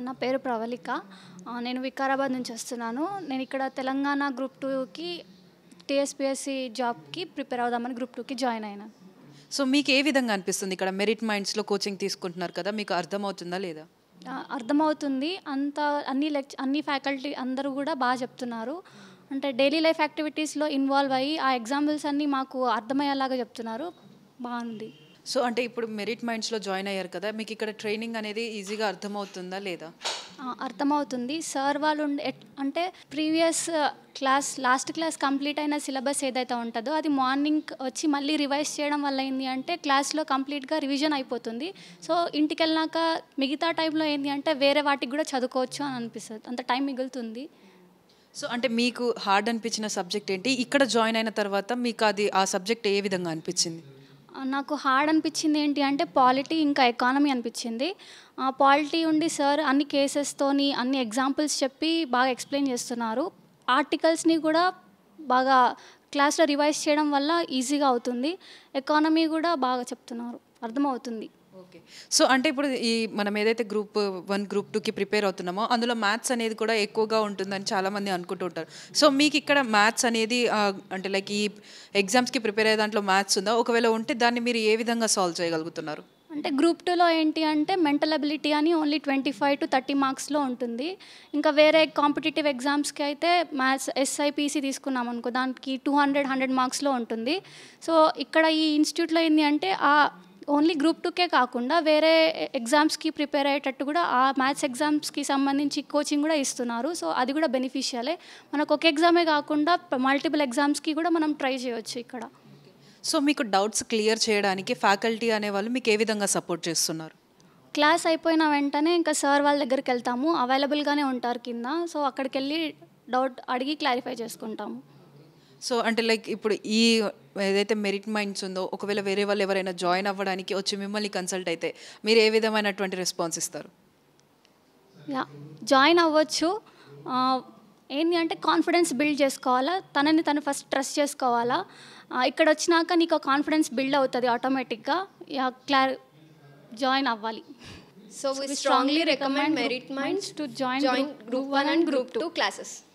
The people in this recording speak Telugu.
నా పేరు ప్రవళిక. నేను వికారాబాద్ నుంచి వస్తున్నాను. నేను ఇక్కడ తెలంగాణ గ్రూప్ 2కి టీఎస్పీఎస్సీ జాబ్‌కి ప్రిపేర్ అవుదామని గ్రూప్ 2కి జాయిన్ అయినాను. సో మీకు ఏ విధంగా అనిపిస్తుంది? ఇక్కడ మెరిట్ మైండ్స్‌లో కోచింగ్ తీసుకుంటున్నారు కదా! మీకు అర్థమవుతుందా లేదా? అర్థమవుతుంది. అన్ని ఫ్యాకల్టీ అందరూ కూడా బాగా చెప్తున్నారు. అంటే డైలీ లైఫ్ యాక్టివిటీస్‌లో ఇన్వాల్వ్ అయ్యి ఆ ఎగ్జాంపుల్స్ అన్నీ మాకు అర్థమయ్యేలాగా చెప్తున్నారు. బాగుంది. సో అంటే ఇప్పుడు మెరిట్ మైండ్స్‌లో జాయిన్ అయ్యారు కదా! మీకు ఇక్కడ ట్రైనింగ్ అనేది ఈజీగా అర్థమవుతుందా లేదా? అర్థమవుతుంది. సార్ వాళ్ళు అంటే ప్రీవియస్ లాస్ట్ క్లాస్ కంప్లీట్ అయిన సిలబస్ ఏదైతే ఉంటుందో అది మార్నింగ్ వచ్చి మళ్ళీ రివైజ్ చేయడం వల్ల ఏంది అంటే క్లాస్లో కంప్లీట్గా రివిజన్ అయిపోతుంది. సో ఇంటికి వెళ్ళినాక మిగతా టైంలో ఏంది అంటే వేరే వాటికి కూడా చదువుకోవచ్చు అని అనిపిస్తుంది. అంత టైం మిగులుతుంది. సో అంటే మీకు హార్డ్ అనిపించిన సబ్జెక్ట్ ఏంటి? ఇక్కడ జాయిన్ అయిన తర్వాత మీకు ఆ సబ్జెక్ట్ ఏ విధంగా అనిపించింది? నాకు హార్డ్ అనిపించింది ఏంటి అంటే పాలిటీ ఇంకా ఎకానమీ అనిపించింది. పాలిటీ ఉండి సార్ అన్ని కేసెస్తోని అన్ని ఎగ్జాంపుల్స్ చెప్పి బాగా ఎక్స్ప్లెయిన్ చేస్తున్నారు. ఆర్టికల్స్ని కూడా బాగా క్లాస్లో రివైజ్ చేయడం వల్ల ఈజీగా అవుతుంది. ఎకానమీ కూడా బాగా చెప్తున్నారు, అర్థమవుతుంది. ఓకే. సో అంటే ఇప్పుడు మనం ఏదైతే గ్రూప్ 1, గ్రూప్ 2కి ప్రిపేర్ అవుతున్నామో అందులో మ్యాథ్స్ అనేది కూడా ఎక్కువగా ఉంటుందని చాలామంది అనుకుంటూ ఉంటారు. సో మీకు ఇక్కడ మ్యాథ్స్ అనేది అంటే లైక్ ఈ ఎగ్జామ్స్‌కి ప్రిపేర్ అయ్యే దాంట్లో మ్యాథ్స్ ఉందా? ఒకవేళ ఉంటే దాన్ని మీరు ఏ విధంగా సాల్వ్ చేయగలుగుతున్నారు? అంటే గ్రూప్ 2లో ఏంటి అంటే మెంటల్ అబిలిటీ అని ఓన్లీ 25-30 మార్క్స్‌లో ఉంటుంది. ఇంకా వేరే కాంపిటీటివ్ ఎగ్జామ్స్‌కి అయితే మ్యాథ్స్ ఎస్ఐపీసీ తీసుకున్నాం అనుకో దానికి 100 మార్క్స్‌లో ఉంటుంది. సో ఇక్కడ ఈ ఇన్స్టిట్యూట్లో ఏంది అంటే ఓన్లీ గ్రూప్ 2కే కాకుండా వేరే ఎగ్జామ్స్‌కి ప్రిపేర్ అయ్యేటట్టు కూడా ఆ మ్యాథ్స్ ఎగ్జామ్స్‌కి సంబంధించి కోచింగ్ కూడా ఇస్తున్నారు. సో అది కూడా బెనిఫిషియలే. మనకు ఒక ఎగ్జామే కాకుండా మల్టిపుల్ ఎగ్జామ్స్‌కి కూడా మనం ట్రై చేయొచ్చు ఇక్కడ. సో మీకు డౌట్స్ క్లియర్ చేయడానికి ఫ్యాకల్టీ అనేవాళ్ళు మీకు ఏ విధంగా సపోర్ట్ చేస్తున్నారు? క్లాస్ అయిపోయిన వెంటనే ఇంకా సార్ వాళ్ళ దగ్గరికి వెళ్తాము. అవైలబుల్గానే ఉంటారు కింద. సో అక్కడికి వెళ్ళి డౌట్ అడిగి క్లారిఫై చేసుకుంటాము. సో అంటే లైక్ ఇప్పుడు ఏదైతే మెరిట్ మైండ్స్ ఉందో ఒకవేళ వేరే వాళ్ళు ఎవరైనా జాయిన్ అవ్వడానికి వచ్చి మిమ్మల్ని కన్సల్ట్ అయితే మీరు ఏ విధమైనటువంటి రెస్పాన్స్ ఇస్తారు? జాయిన్ అవ్వచ్చు. ఏంటి అంటే కాన్ఫిడెన్స్ బిల్డ్ చేసుకోవాలా, తనని తను ఫస్ట్ ట్రస్ట్ చేసుకోవాలా. ఇక్కడ వచ్చినాక నీకు కాన్ఫిడెన్స్ బిల్డ్ అవుతుంది ఆటోమేటిక్గా. జాయిన్ అవ్వాలి. So we strongly recommend Merit Minds to join Group 1 and Group 2 classes.